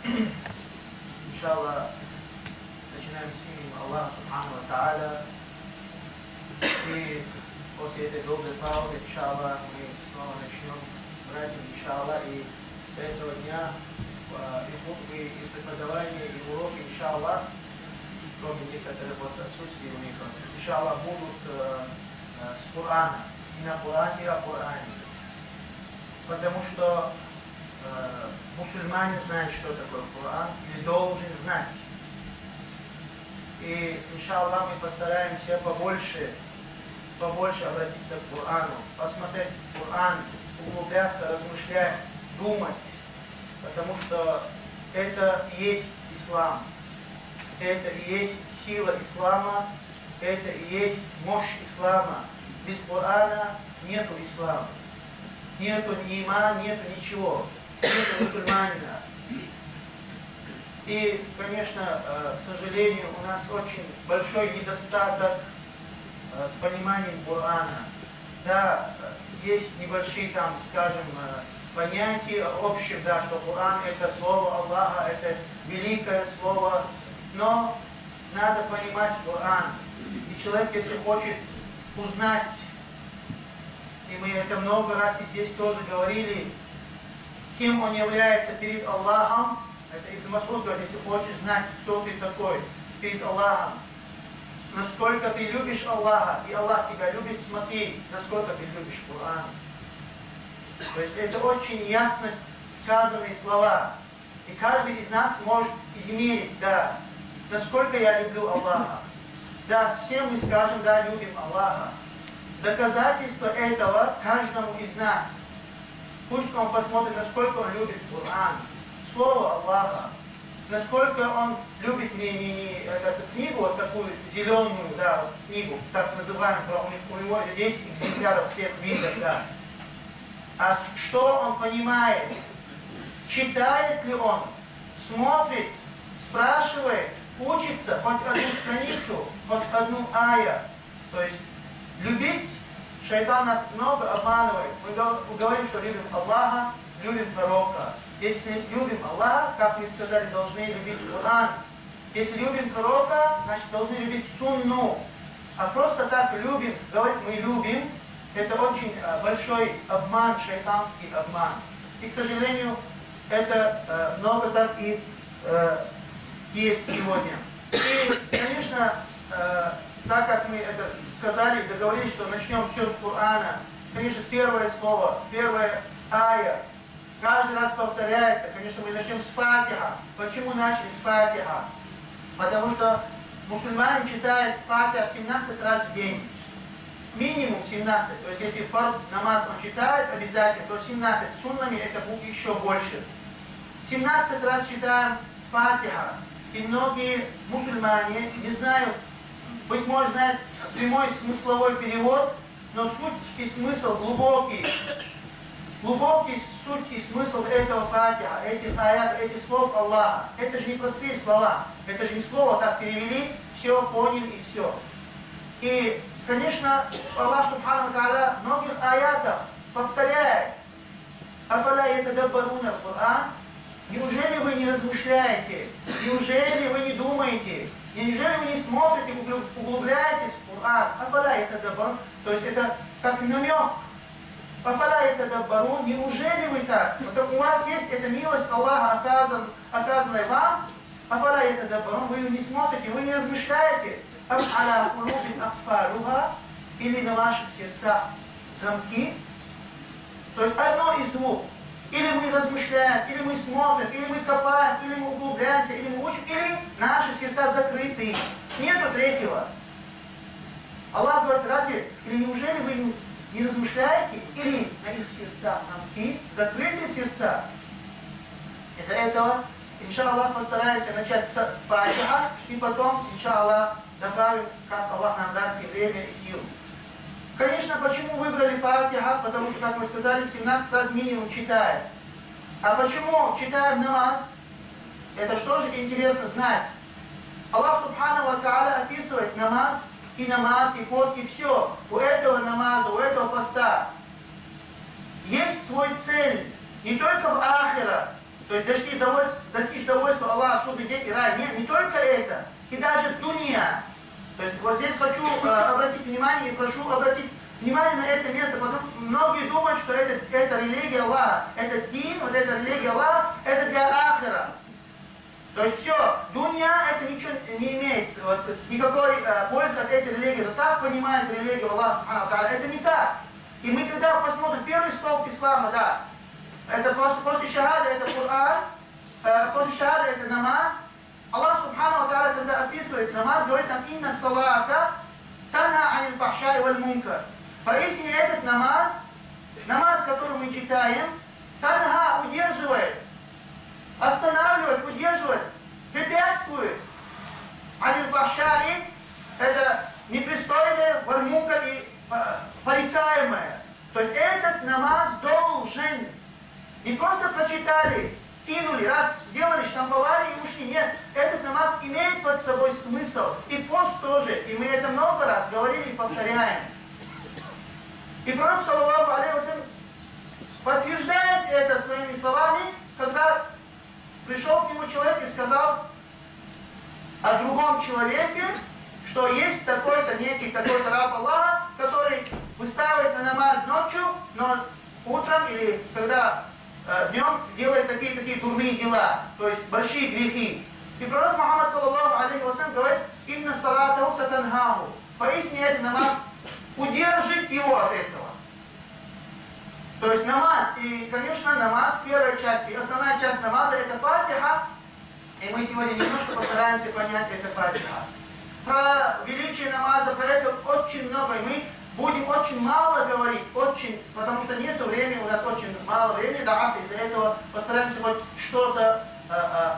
Иншаллах, начинаем с именем Аллаха Субхану ва Тааля. И после этой долгой паузы, иншаллах, мы снова начнем с братьями, иншаллах. И с этого дня и преподавание, и уроки, иншаллах, кроме некоторых отсутствий у них, иншаллах, будут с Корана. И на Коране, и о Коране. Потому что мусульмане знают, что такое Коран, или должен знать. И, иншаллах, мы постараемся побольше обратиться к Корану, посмотреть Коран, углубляться, размышлять, думать. Потому что это и есть ислам. Это и есть сила ислама, это и есть мощь ислама. Без Корана нету ислама. Нету ни имана, нету ничего. Нету мусульманина. И, конечно, к сожалению, у нас очень большой недостаток с пониманием Корана. Да, есть небольшие там, скажем, понятия общие, да, что Коран это слово Аллаха, это великое слово. Но надо понимать Коран. И человек, если хочет узнать, и мы это много раз и здесь тоже говорили, кем он является перед Аллахом, это Ибн Мас'уд говорит, если хочешь знать, кто ты такой перед Аллахом, насколько ты любишь Аллаха, и Аллах тебя любит, смотри, насколько ты любишь Коран. То есть это очень ясно сказанные слова. И каждый из нас может измерить, да, насколько я люблю Аллаха. Да, все мы скажем, да, любим Аллаха. Доказательство этого каждому из нас. Пусть он посмотрит, насколько он любит Коран, слово Аллаха, насколько он любит не эту книгу, вот такую зеленую, да, вот книгу, так называемую, у него 10 экземпляров всех видов, да. А что он понимает, читает ли он, смотрит, спрашивает, учится хоть одну страницу, хоть одну ая. То есть любить, шайтан нас много обманывает. Мы говорим, что любим Аллаха, любим пророка. Если любим Аллаха, как мы сказали, должны любить Коран. Если любим пророка, значит должны любить сунну. А просто так любим, говорить мы любим, это очень большой обман, шайтанский обман. И, к сожалению, это много так и есть сегодня. И, конечно, так как мы это сказали, договорились, что начнем все с Корана, конечно, первое слово, первая ая, каждый раз повторяется. Конечно, мы начнем с Фатиха. Почему начали с Фатиха? Потому что мусульманин читает Фатиха 17 раз в день. Минимум 17. То есть, если фард намаз он читает обязательно, то 17. С суннами это будет еще больше. 17 раз читаем Фатиха. И многие мусульмане не знают, быть может, знают прямой смысловой перевод, но суть и смысл глубокий. Глубокий суть и смысл этого Фатиха, этих аят, этих слов Аллаха. Это же не простые слова. Это же не слово так перевели, все поняли и все. И, конечно, Аллах Субхану Тааля в многих аятах повторяет: «Афаля ятадаббаруна аль-Кур'ан». Неужели вы не размышляете? Неужели вы не думаете? Неужели вы не смотрите, углубляетесь в Коран? Афаля ятадаббарун. То есть это как намек. Афаля ятадаббарун. Неужели вы так? Вот у вас есть эта милость Аллаха, оказанная вам. Афаля ятадаббарун. Вы не смотрите, вы не размышляете. Ам аля кулубин акфаруха. Или на ваших сердцах замки. То есть одно из двух. Или мы размышляем, или мы смотрим, или мы копаем, или мы углубляемся, или мы учим, или наши сердца закрыты. Нету третьего. Аллах говорит, разве, или неужели вы не размышляете, или на их сердцах замки, закрыты сердца? Из-за этого, иншаллах, постараемся начать с Фатиха, и потом, иншаллах, добавим, как Аллах нам даст и время, и силу. Конечно, почему выбрали Фатиха? Потому что, как мы сказали, 17 раз минимум читаем. А почему читаем намаз? Это что же интересно знать. Аллах Субхану ва Тааля описывает намаз, и пост, и все. У этого намаза, у этого поста есть свой цель. Не только в ахира, то есть достичь довольствия Аллах, судный день и рай. Нет, не только это. И даже дунья. То есть вот здесь хочу обратить внимание и прошу обратить внимание на это место, потому что многие думают, что это религия Аллаха, это дин, вот эта религия Аллаха, это для ахира. То есть все, дунья это ничего не имеет, вот, никакой пользы от этой религии. Но так понимает религию Аллаха, субхану ва тааля, это не так. И мы когда посмотрим первый столб ислама, да, это после шахада это Коран, после шахада это намаз. Аллах субхану ва тааля, когда описывает намаз, говорит нам: «Инна салата танха анил фахшай валь мункар». Поистине этот намаз, который мы читаем, танха удерживает, останавливает, удерживает, препятствует. Анил фахшай это непристойное, валь мункар и порицаемое. То есть этот намаз должен. Не просто прочитали, кинули, раз сделали, штамповали и ушли. Нет, этот намаз имеет под собой смысл. И пост тоже. И мы это много раз говорили и повторяем. И пророк, саллаллаху алейхи ва саллям, подтверждает это своими словами, когда пришел к нему человек и сказал о другом человеке, что есть такой-то некий, такой-то раб Аллаха, который выставляет на намаз ночью, но утром или когда днем делает такие дурные дела, то есть большие грехи. И пророк Мухаммад, саллаллаху алейхи ва саллям, говорит: «Инна салатаху сатанхаху». Поистине этот намаз удержит его от этого. То есть намаз, и, конечно, намаз, первая часть, и основная часть намаза это фатиха, и мы сегодня немножко постараемся понять это фатиха. Про величие намаза, про это очень много, и мы будем очень мало говорить, потому что нет времени, у нас очень мало времени, да, из-за этого постараемся хоть что-то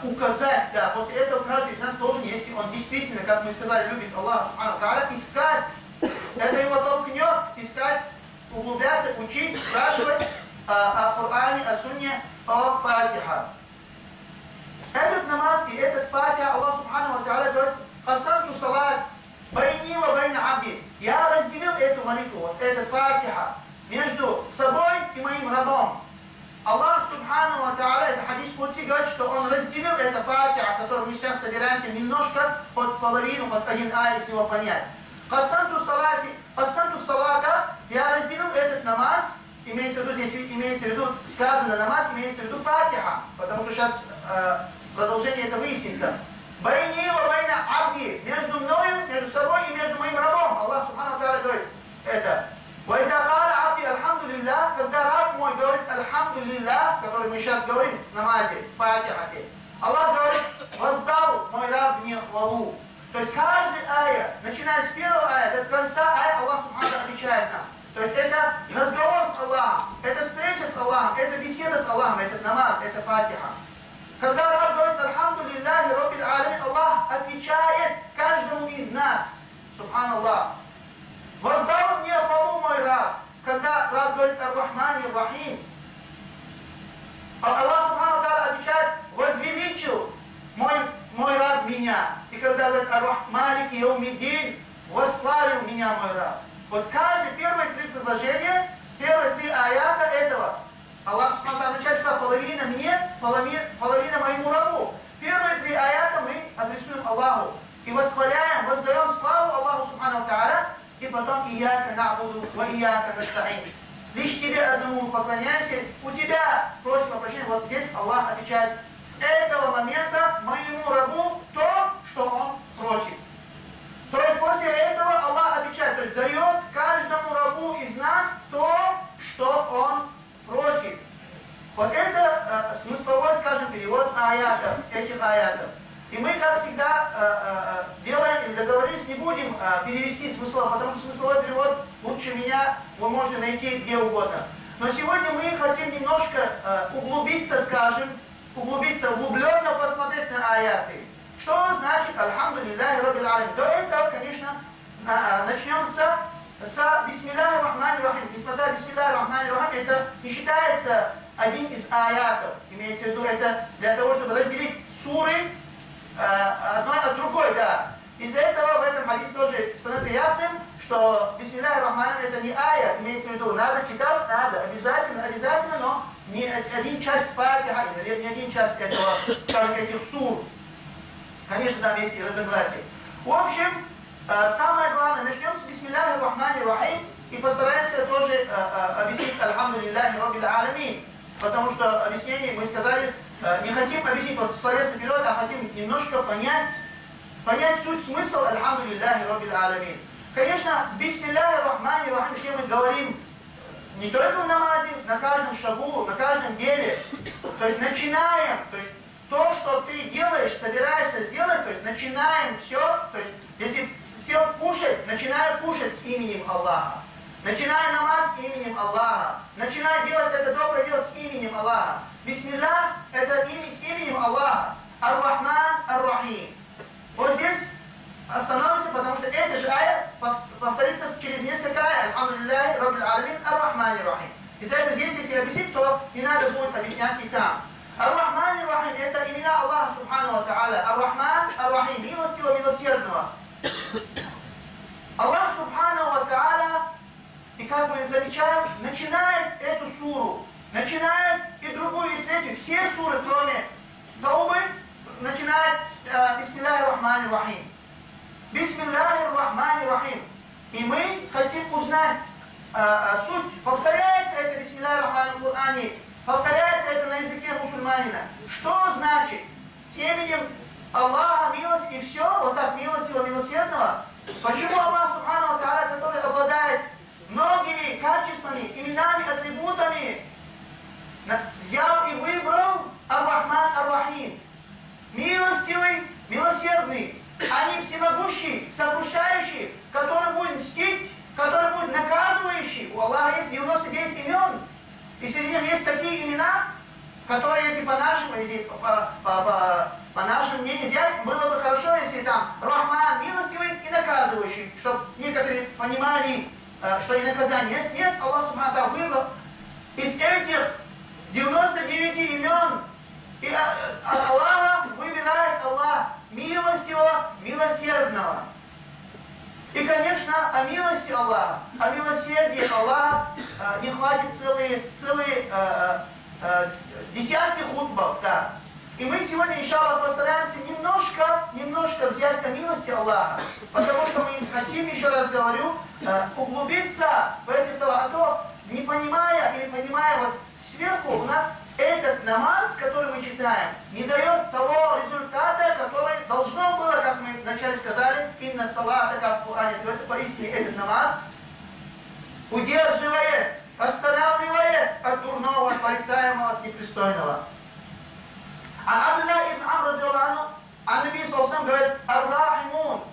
указать, да, после этого каждый из нас должен, если он действительно, как мы сказали, любит Аллаха, субхану ва тааля, искать, это его толкнет, искать, углубляться, учить, спрашивать о Коране, о Сунне, о Фатиха. Этот намаз и этот Фатиха, Аллах субхану ва тааля говорит: «Хасанту салат байни ва байна абди». Я разделил эту молитву, вот это Фатиха, между собой и моим рабом. Аллах субхану ва тааля, это хадис Кудси, говорит, что он разделил это Фатиха, который мы сейчас собираемся немножко, под половину, под один ай, если его понять. «Хасанту салата», я разделил этот намаз, имеется в виду, здесь имеется в виду, сказано намаз, имеется в виду Фатиха, потому что сейчас продолжение это выяснится. «Байни ва байна абди», между мною, между собой и между моим рабом. Аллах субхану ва тааля говорит это. «Ва иза кала абди альхамдулиллах», когда раб мой говорит альхамдулиллах, который мы сейчас говорим в намазе, в Фатихате, Аллах говорит: «Воздал мой раб мне хвалу». То есть каждая ая, начиная с первого ая до конца ая, Аллах субхану отвечает нам. То есть это разговор с Аллахом, это встреча с Аллахом, это беседа с Аллахом, это намаз, это Фатиха. Когда раб говорит «Альхамдулиллахи Раббил Аламин», Аллах отвечает каждому из нас. Субханаллах. Воздал мне хвалу мой раб. Когда раб говорит «Ар-Рахмани Рахим», Аллах субхану тааля отвечает: «Возвеличил мой раб меня». И когда говорит «Ар-Рахмалики Яумиддин», «Восславил меня мой раб». Вот каждое первые три предложения, первые три аята этого. Аллах субхану тааля начинает, что половина мне, половина моему рабу. Первые три аята мы адресуем Аллаху и восхваляем, воздаем славу Аллаху субхану тааля, и потом «Ияка на'буду ва ияка наста'ин». Лишь тебе одному мы поклоняемся, у тебя просим о прощении. Вот здесь Аллах отвечает: с этого момента моему рабу то, что он просит. То есть после этого Аллах отвечает, то есть дает каждому рабу из нас то, что он просит. Вот это смысловой, скажем, перевод аятов, этих аятов. И мы, как всегда, делаем или договорились, не будем перевести смыслово, потому что смысловой перевод лучше меня вы можете найти где угодно. Но сегодня мы хотим немножко углубиться, скажем, углубленно посмотреть на аяты. Что значит «Альхамдулиллахи Раббил Аламин»? До этого, конечно, начнем с «Бисмиллахи Рахмани Рахим». Несмотря на «Бисмиллахи Рахмани Рахим», это не считается один из аятов. Имеется в виду, это для того, чтобы разделить суры одной от другой, да. Из-за этого в этом хадисе тоже становится ясным, что «Бисмиллахи Рахмани» это не аят, имеется в виду, надо читать, надо, обязательно, но не один часть Фатиха, не один часть этого, скажем, этих сур. Конечно, там есть и разногласия. В общем, самое главное, начнем с Бисмилляхи Рахмани Рахим и постараемся тоже объяснить Альхамдулиллахи Раббил Аламин. Потому что объяснение, мы сказали, не хотим объяснить вот словесный перевод, а хотим немножко понять суть, смысл Альхамдулиллахи Раббил Аламин. Конечно, Бисмилляхи Рахмани Рахим все мы говорим не только в намазе, на каждом шагу, на каждом деле. То есть начинаем, то есть то, что ты делаешь, собираешься сделать, то есть начинаем все, то есть если сел кушать, начинаю кушать с именем Аллаха. Начинаю намаз с именем Аллаха. Начинаю делать это доброе дело с именем Аллаха. Бисмиллах — это имя с именем Аллаха. Ар-Рахман, Ар-Рахим. Вот здесь остановимся, потому что эта же ая повторится через несколько ай. Альхамдулиллахи Раббил Аламин, Ар-Рахмани Рахим. Из-за этого здесь, если объяснить, то не надо будет объяснять и там. Ар-Рахмани Рахим — это имена Аллаха Субхану ва Тааля. Ар-Рахман, Ар-Рахим, милостивого, милосердного. Аллах Субхану ва Тааля, и как мы замечаем, начинает эту суру, начинает и другую, и третью, все суры, кроме Таубы, начинает с Бисмиллахи Рахмани Рахим. Бисмиллахи Рахмани Рахим. И мы хотим узнать суть. Повторяется это Бисмиллахи Рахмани в Коране, повторяется это на языке мусульманина. Что значит с именем Аллаха милость и все, вот так милостивого, милосердного? Почему Аллах Субхану ва Тааля, который обладает многими качествами, именами, атрибутами, взял и выбрал Ар-Рахман, Ар-Рахим? Милостивый, милосердный, а не всемогущий, сокрушающий, который будет мстить, который будет наказывающий. У Аллаха есть 99 имен. И среди них есть такие имена, которые, если по-нашему, если по нашему мнению взять, было бы хорошо, если там Рахман милостивый и наказывающий, чтобы некоторые понимали, что и наказание есть. Нет, Аллах Субхану ва Тааля выбрал из этих 99 имен. И Аллаха выбирает Аллах милостивого, милосердного. И, конечно, о милости Аллаха, о милосердии Аллаха не хватит целые десятки хутбов. Да. И мы сегодня, иншаллах, постараемся немножко взять о милости Аллаха, потому что мы хотим, еще раз говорю, углубиться в эти слова, а то, не понимая или понимая, вот сверху у нас этот намаз, который мы читаем, не дает того результата, который должно было, как мы вначале сказали, инна салата, как в Коране говорится, поистине этот намаз удерживает, останавливает от дурного, от порицаемого, от непристойного. А Абдуллах ибн Амр радиаллаху анху, Наби саллаллаху говорит, ар-рахимун.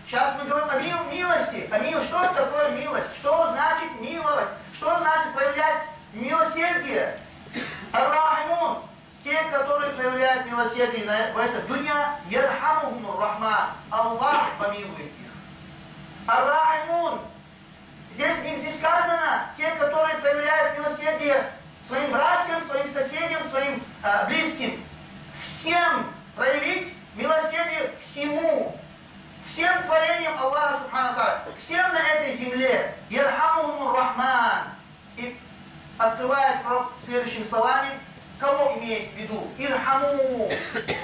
Сейчас мы говорим о милости. Что такое милость? Что значит миловать? Что значит проявлять милосердие? Ар-рахимун. Те, которые проявляют милосердие в этой дуня, ярхамухумур рахман. Аллах помилует их. Ар-рахимун. Здесь сказано, те, которые проявляют милосердие своим братьям, своим соседям, своим близким. Всем проявить милосердие всему. Всем творениям Аллаха Субхану ва Тааля. Всем на этой земле. Ярхамухумур рахман. И открывает пророк следующими словами, кого имеет в виду? Ирхаму.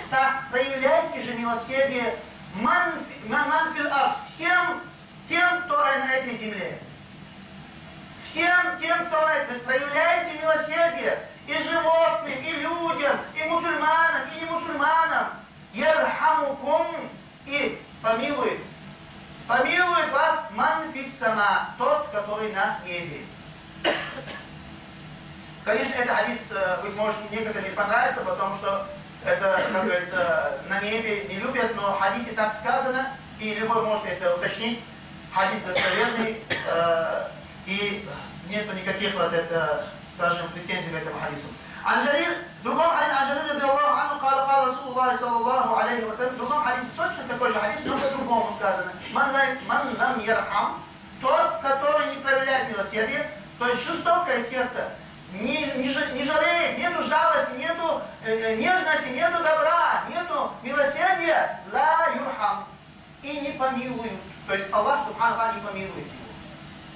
Так, проявляйте же милосердие ман фил ард. Всем тем, кто на этой земле. Всем тем, кто на этой, то есть проявляйте милосердие и животным, и людям, и мусульманам, и не мусульманам. Ярхамукум. И помилует вас ман фис сама, тот, который на небе. Конечно, этот хадис, быть может, некоторым не понравится, потому что это, как говорится, на небе не любят, но в хадисе так сказано, и любой может это уточнить. Хадис достоверный, и нету никаких, вот это, скажем, претензий в этом хадису. Анжарир, в другом хадисе, Анжарир, радиаллаху анху, кала Расулуллах, саллаллаху алейхи вассалям, в другом хадисе точно такой же хадис, но по-другому сказано. Ман лам ярхам, тот, который не проявляет милосердие, то есть жестокое сердце, не жалеет, нету жалости, нету нежности, нету добра, нету милосердия, ла юрхам, и не помилуют. То есть Аллах Субхану ва Тааля не помилует его.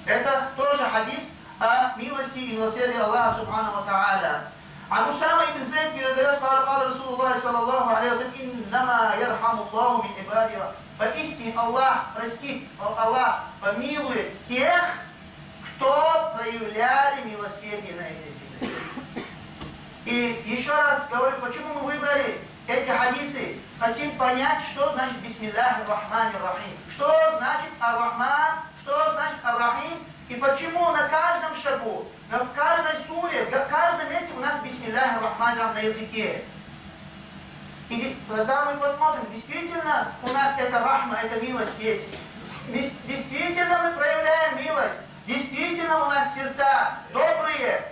Это тоже хадис о милости и милосердии Аллаха Субхану ва Тааля. А Усама ибн Зейд передает, قال رسول الله صلى الله عليه وسلم إنما يرحم الله من عباده. Поистине Аллах простит, Аллах помилует тех, кто проявляли милосердие на этой земле. И еще раз говорю, почему мы выбрали эти хадисы. Хотим понять, что значит Бисмиллахи Рахмани Рахим. Что значит Ар-Рахман, что значит Ар-Рахим. И почему на каждом шагу, на каждой суре, на каждом месте у нас Бисмиллахи Рахмани Рахим на языке. И когда мы посмотрим, действительно у нас эта рахма, эта милость есть. Действительно мы проявляем милость. Действительно у нас сердца добрые,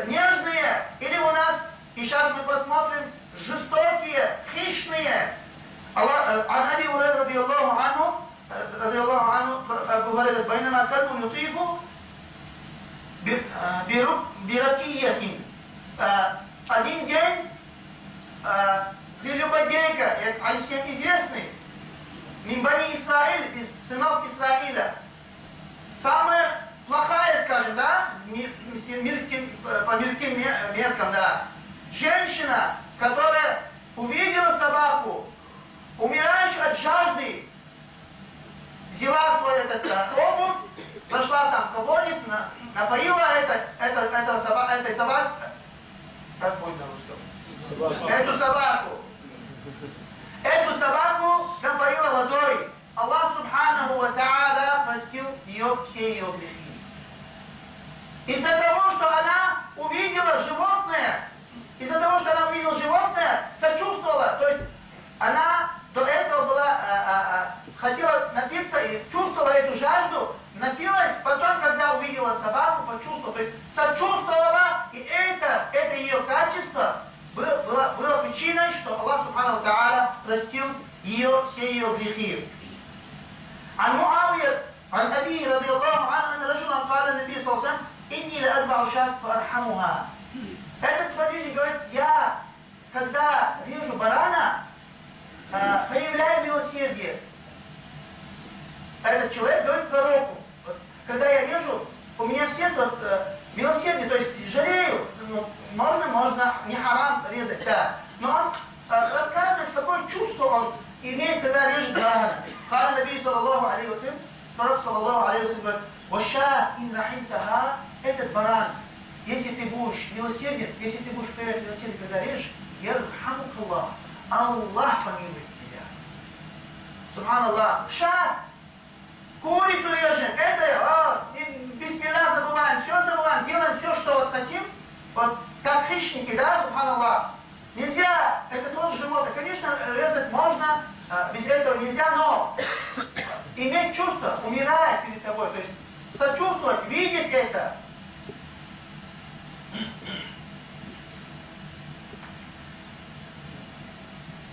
нежные. Или у нас, и сейчас мы посмотрим, жестокие, хищные. عن أبي هريرة رضي الله عنه أبو هريرة بينما كلب يطيف بركية. Один день прелюбодейка, они всем известны, Мимбани Исраиль, из сынов Израиля, самая плохая, скажем, да, по мирским меркам, да, женщина, которая увидела собаку, умирающую от жажды, взяла свою обувь, зашла там в колодец, напоила этой собаку, как будет на русском? Эту собаку напоила водой. Аллах Субханаху ва Тааля простил все ее грехи. Из-за того, что она увидела животное, сочувствовала, то есть она до этого хотела напиться и чувствовала эту жажду, напилась, потом, когда увидела собаку, почувствовала, то есть сочувствовала, и это ее качество было причиной, что Аллах Субхану ва Тааля простил все ее грехи. عن معاوية عن أبيه رضي الله عنه أن رجلا قال النبي صلى الله عليه وسلم إني لأذبح شاة فأرحمها. Этот смотритель говорит, я, когда режу барана, проявляю милосердие. Этот человек говорит пророку, когда я режу, у меня в сердце милосердие, то есть жалею, можно, не харам резать, да. Но он рассказывает, какое чувство он имеет, когда режет барана. قال النبي صلى الله عليه وسلم, пророк саллаллаху алейхи ва саллям говорит, «Ваша ин рахимтаха», этот баран, если ты будешь милосерден, если ты будешь проявлять милосердие, когда режешь, ярхамукаллах, Аллах помилует тебя. Субханаллах. Шат, курицу режем, это, бисмилля забываем, все забываем, делаем все, что вот хотим, вот как хищники, да, субханаллах. Нельзя, это тоже животное, конечно, резать можно, без этого нельзя, но иметь чувство, умирает перед тобой, то есть сочувствовать, видеть это.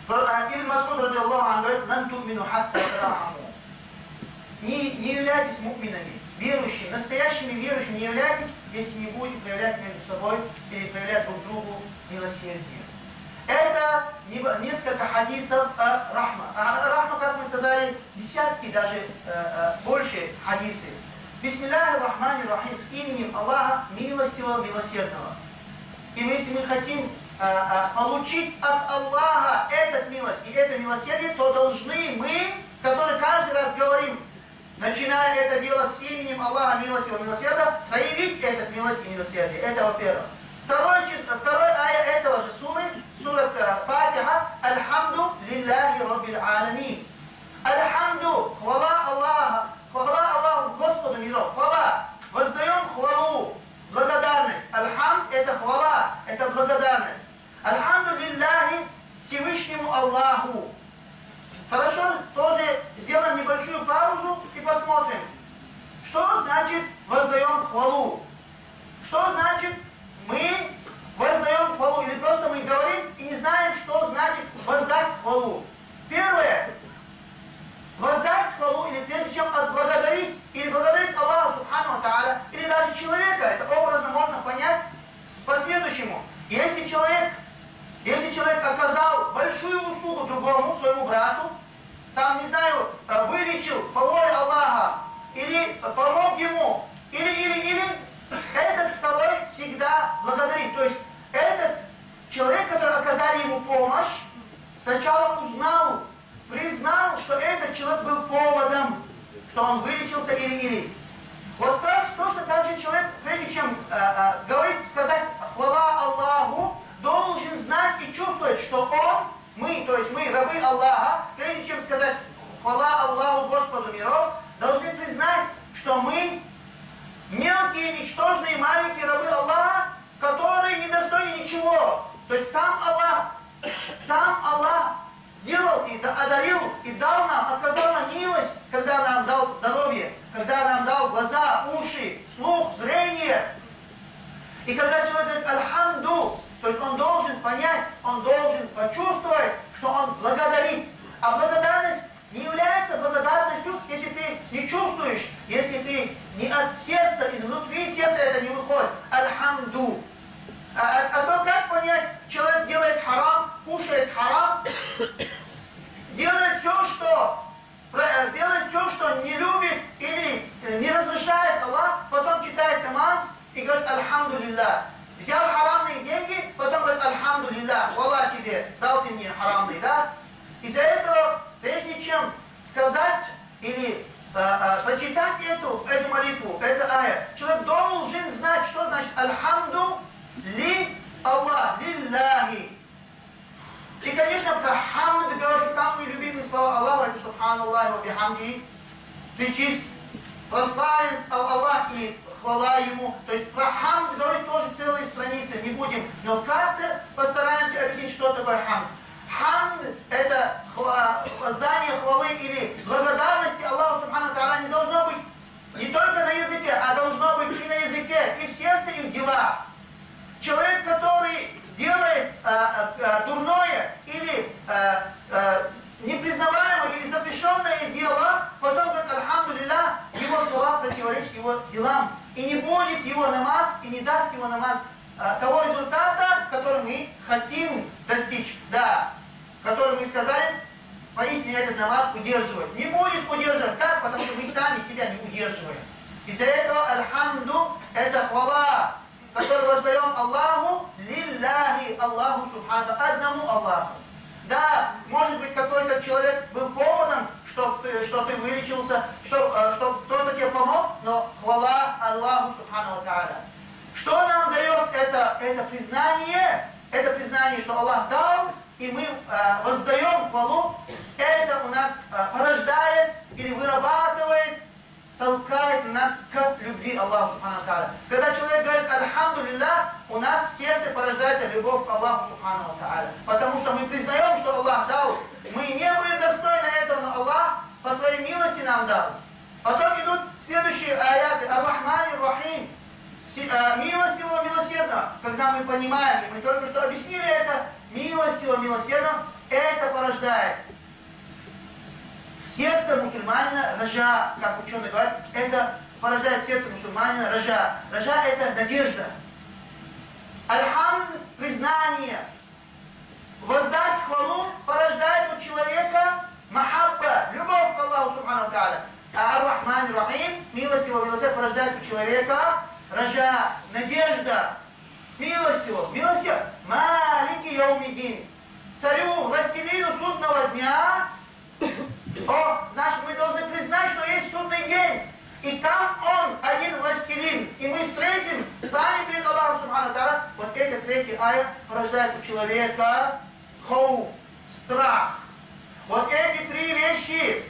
Ибн Мас'уд ради Аллаху ан говорит, «Лан ту'мину хатта тарахаму». Не являйтесь му'минами, верующими, настоящими верующими не являйтесь, если не будете проявлять между собой или проявлять друг другу милосердие. Это несколько хадисов о рахма. Рахма, как мы сказали, десятки, даже больше хадисы. Бисмиллахи рахмани рахим, с именем Аллаха, милостивого, милосердного. И если мы хотим получить от Аллаха эту милость и это милосердие, то должны мы, которые каждый раз говорим, начиная это дело с именем Аллаха, милостивого, милосердного, проявить эту милость и милосердие. Это во-первых. Второй ая этого же суры, сура Фатиха, Альхамду лиллахи раббил аламин. Альхамду, хвала Аллаху, Господу миров, хвала. Воздаем хвалу, благодарность. Альхамд это хвала, это благодарность. Альхамду лиллахи, Всевышнему Аллаху. Хорошо, тоже сделаем небольшую паузу и посмотрим, что значит воздаем хвалу. Что значит мы воздаем хвалу, или просто мы говорим и не знаем, что значит воздать хвалу. Первое, воздать хвалу, или прежде чем отблагодарить, или благодарить Аллаха Субхану ва Тааля, или даже человека, это образно можно понять по следующему. Если человек оказал большую услугу другому, своему брату, там, не знаю, вылечил по воле Аллаха, или помог ему, Или этот второй всегда благодарит. То есть этот человек, который оказали ему помощь, сначала узнал, признал, что этот человек был поводом, что он вылечился или. Вот точно так же человек, прежде чем говорить, сказать хвала Аллаху, должен знать и чувствовать, что мы, рабы Аллаха, прежде чем сказать хвала Аллаху Господу миров, должны признать, что мы мелкие, ничтожные, маленькие рабы Аллаха, которые не достойны ничего. То есть сам Аллах сделал и одарил, и дал нам, оказал нам милость, когда нам дал здоровье, когда нам дал глаза, уши, слух, зрение. И когда человек говорит «Альхамду», то есть он должен понять, он должен почувствовать, что он благодарит. А благодарность не является благодарностью, если ты не чувствуешь, если ты не от сердца, изнутри сердца это не выходит. Альхамду. А то как понять, человек делает харам, кушает харам, делает все, что не любит или не разрешает Аллах, потом читает намаз и говорит «Альхамдулилlah». Взял харамные деньги, потом говорит «Альхамдулилlah», хвала тебе, дал ты мне харамные, да? Из-за этого, прежде чем сказать или прочитать эту молитву, эту аят, человек должен знать, что значит «Альхамду ли Аллах, лилляхи». И, конечно, про хамд говорит самые любимые слова Аллаха, это «Субханаллахи ва бихамдихи», причист, прославен Аллах и хвала Ему. То есть про хамд говорит тоже целые страницы, не будем, но вкратце постараемся объяснить, что такое хамд. Хамд – это воздание хвалы или благодарности Аллаху Субхану Тааля не должно быть не только на языке, а должно быть и на языке, и в сердце, и в делах. Человек, который делает дурное или непризнаваемое или запрещенное дело, потом говорит «Альхамдулилlah», его слова противоречат его делам. И не будет его намаз, и не даст его намаз того результата, который мы хотим достичь. Да, который мы сказали, поистине этот намаз удерживает. Не будет удерживать. Как? Потому что мы сами себя не удерживаем. Из-за этого «Альхамду» – это хвала, который воздаем Аллаху, лилляхи, Аллаху Субхану, одному Аллаху. Да, может быть, какой-то человек был поводом, что ты вылечился, что кто-то тебе помог, но хвала Аллаху Субхану Тааля. Что нам дает это признание, что Аллах дал, и мы воздаем хвалу, это у нас порождает или вырабатывает, толкает нас к любви Аллаху Субхану Тааля. Когда человек говорит «Альхамдулилlah», у нас в сердце порождается любовь к Аллаху Субхану Тааля. Потому что мы признаем, что Аллах дал. Мы не были достойны этого, но Аллах по своей милости нам дал. Потом идут следующие аяты «Ар-Рахман ар-Рахим», «Милостивого, милосердного». Когда мы понимаем, и мы только что объяснили это, «Милостивого, милосердного», это порождает сердце мусульманина раджа, как ученые говорят, это порождает сердце мусульманина раджа. Раджа – это надежда. Альхамд – признание. Воздать хвалу порождает у человека махабба, любовь к Аллаху Субхану Тааля. А Ар-Рахман ар-Рахим, милостивого, милосердного, порождает у человека раджа, надежда. Милостивого, милосердного, малики яумиддин, царю, властелину судного дня. Значит, мы должны признать, что есть судный день. И там он, один властелин. И мы станем перед Аллахом Субхану Тааля. Вот эта третья ая порождает у человека хауф, страх. Вот эти три вещи.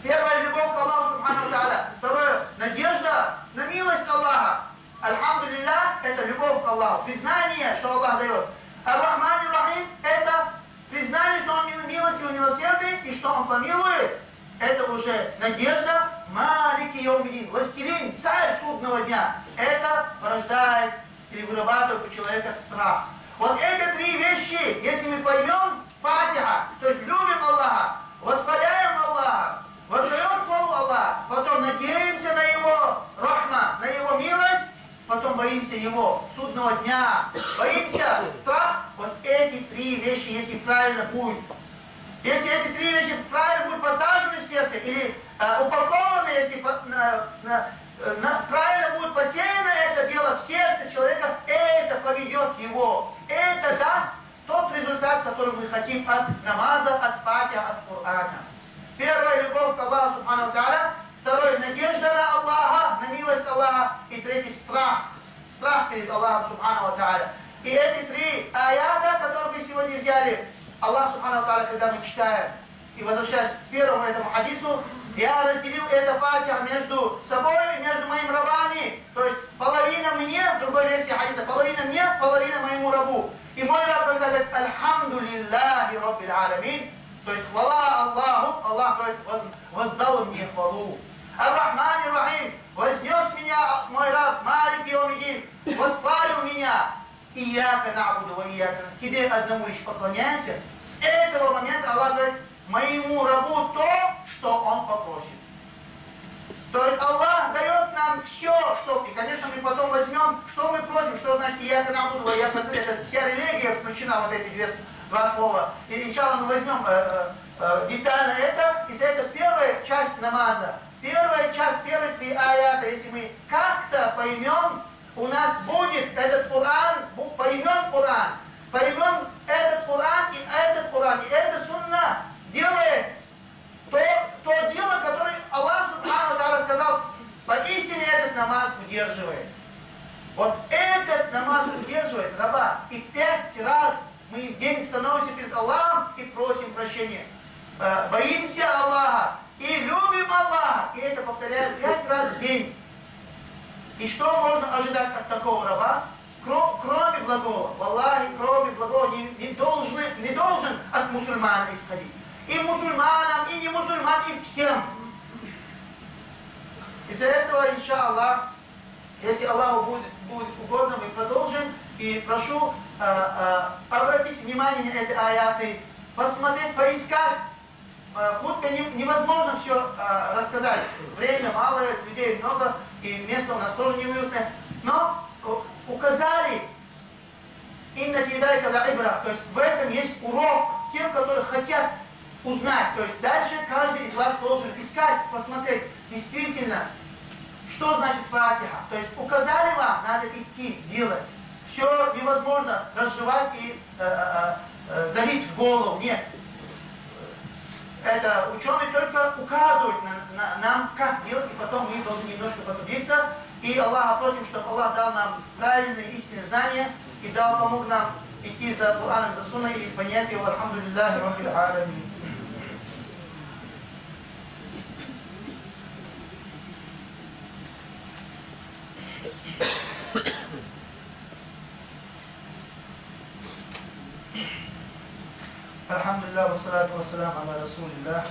Первая — любовь к Аллаху Субхану Тааля. Второе — надежда на милость Аллаха. Альхамдулилlah — это любовь к Аллаху. Признание, что Аллах дает. Ар-Рахман ар-Рахим — это признание, что Он милостивый, милосердный, и что Он помилует. Это уже надежда. Малики яумиддин, властелин, царь судного дня. Это порождает или вырабатывает у человека страх. Вот эти три вещи, если мы поймем Фатиха, то есть любим Аллаха, восхваляем Аллаха, воздаем хвалу Аллаха, потом надеемся на Его рахма, на Его милость, потом боимся Его судного дня, боимся страх. Вот эти три вещи, если правильно будет, если эти три вещи правильно будут посажены в сердце или упакованы, если правильно будет посеяно это дело в сердце человека, это поведет его. Это даст тот результат, который мы хотим от намаза, от фатиха, от Корана. Первое, любовь к Аллаху Субхану Тааля. Второе, надежда на Аллаха, на милость Аллаха. И третий, страх. Страх перед Аллахом Субхану Тааля. И эти три аята, которые мы сегодня взяли, Аллах Субхану Тааля, когда мы читаем, и возвращаясь к первому этому хадису, я разделил это фатиха между собой и между моими рабами. То есть половина мне, в другой версии хадиса, половина мне, половина моему рабу. И мой раб, когда говорит «Альхамду лиллахи раббил аламин», то есть хвала Аллаху, Аллах говорит, воздал мне хвалу. Ар-Рахман ар-Рахим, вознес меня мой раб, Малик йаумиддин, восславил меня. Ияка набуду ва ияка, тебе одному лишь поклоняемся. С этого момента Аллах говорит, моему рабу то, что он попросит. То есть Аллах дает нам все, что... И, конечно, мы потом возьмем, что мы просим, что значит «Ияка набуду ва ияка настаин». Это вся религия включена, вот эти два слова. И сначала мы возьмем детально это, и это первая часть намаза. Первая часть, первые три аята, если мы как-то поймем, у нас будет этот Коран, поймем этот Коран, и эта сунна делает то дело, которое Аллах Субхану Тааля сказал, поистине этот намаз удерживает. Вот этот намаз удерживает раба. И 5 раз мы в день становимся перед Аллахом и просим прощения. Боимся Аллаха и любим Аллаха. И это повторяем 5 раз в день. И что можно ожидать от такого раба? Кроме благого. Аллахи, кроме благого не должен от мусульмана исходить. И мусульманам, и не мусульман, и всем. Из-за этого, иншаллах, если Аллаху будет угодно, мы продолжим. И прошу обратить внимание на эти аяты, посмотреть, поискать. В хутбе невозможно все рассказать. Время мало, людей много, и место у нас тоже неуютное. Но указали «Инна фи залика ла-ибра», то есть в этом есть урок тем, которые хотят узнать. То есть дальше каждый из вас должен искать, посмотреть, действительно, что значит фатиха. То есть указали вам, надо идти, делать. Все невозможно разжевать и залить в голову. Нет. Это ученые только указывают нам, как делать, и потом мы должны немножко потрудиться. И Аллаха просим, чтобы Аллах дал нам правильные истинные знания и помог нам идти за Кораном, за Сунной и понять его. Альхамдулиллахи раббил аламин. Альхамдулиллах, вассалату вассалам аля расулиллах.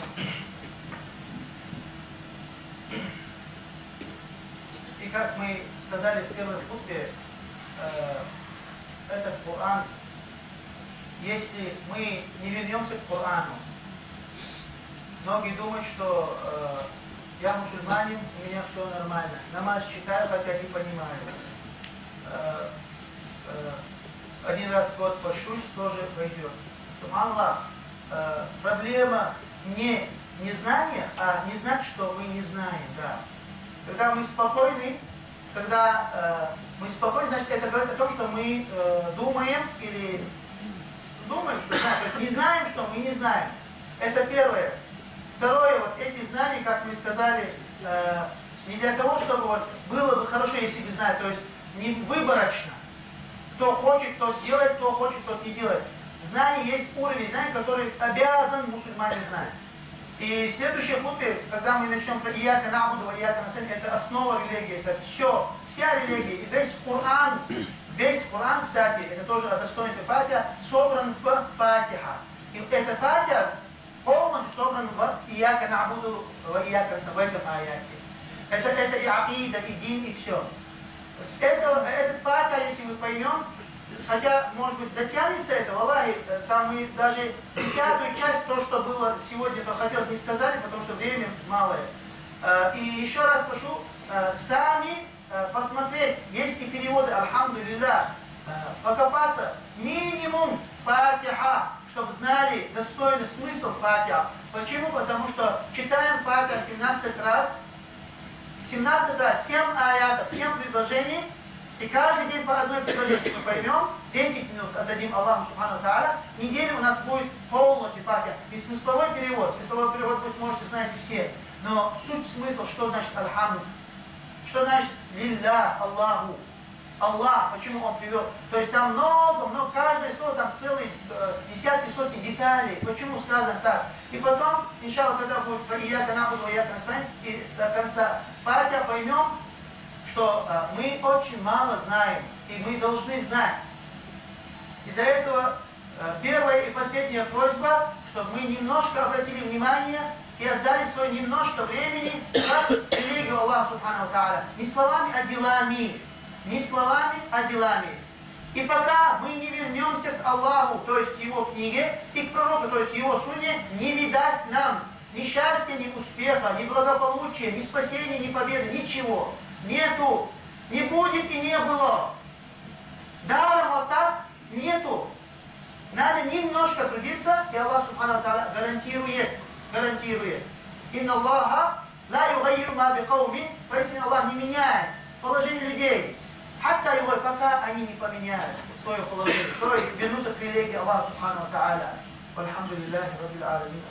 И как мы сказали в первой хутбе, этот Коран, если мы не вернемся к Корану, многие думают, что я мусульманин, у меня все нормально. Намаз читаю, хотя не понимаю. Один раз в год пощусь, тоже пойдет. Субханаллах, проблема не знание, а не знать, что мы не знаем. Да. Когда мы спокойны, значит, это говорит о том, что мы думаем или думаем, что знаем. То есть не знаем, что мы не знаем. Это первое. Второе, вот эти знания, как мы сказали, не для того, чтобы вот было бы хорошо, если бы знали, то есть не выборочно. Кто хочет, тот делает, кто хочет, тот не делает. Знание есть уровень знаний, который обязан мусульманин знать. И в следующей хутбе, когда мы начнем про «Ияка набуду ва ияка настаин», это основа религии, это все, вся религия. И весь Коран, кстати, это тоже о достоинстве фатиха, собран в фатиха. И эта фатиха полностью собран в «Ияка набуду ва ияка настаин», в этом аяте. Это и акида, и дин, и все. С этого, этот фатиха, если мы поймем, хотя, может быть, затянется это, Аллахи, там мы даже 10-ю часть, то, что было сегодня, то хотелось не сказать, потому что время малое. И еще раз прошу сами посмотреть, есть и переводы, альхамдулиллах, покопаться, минимум фатиха, чтобы знали достойный смысл фатиха. Почему? Потому что читаем фатиха 17 раз, 17 7 аятов, 7 предложений. И каждый день по одной предложению, если мы поймем, 10 минут отдадим Аллаху Субхану Тааля, неделю у нас будет полностью Фатиха. И смысловой перевод вы можете знаете все. Но суть, смысл, что значит Альхамду, что значит Лилля, Аллаху, Аллах, почему он привел. То есть там много, каждое слово, там целые десятки, сотни деталей, почему сказано так. И потом, иншаллах, когда будет про Ияка набуду, Ияка настроен, и до конца Фатиха поймем, что мы очень мало знаем, и мы должны знать. Из-за этого первая и последняя просьба, чтобы мы немножко обратили внимание и отдали свое немножко времени на религию Аллаха Субхану Тааля. Не словами, а делами. Не словами, а делами. И пока мы не вернемся к Аллаху, то есть к Его книге, и к пророку, то есть Его сунне, не видать нам ни счастья, ни успеха, ни благополучия, ни спасения, ни победы, ничего. Нету. Не будет и не было. Даром вот так нету. Надо немножко трудиться, и Аллах Субхану Тааля гарантирует. Инна Аллаха ла югайиру ма бикауми, поистине Аллах не меняет положение людей. Хатта его, пока они не поменяют свое положение, то есть вернутся к религии Аллаха Субхану Тааля. Вальхамдулиллахи Раббил Аламин.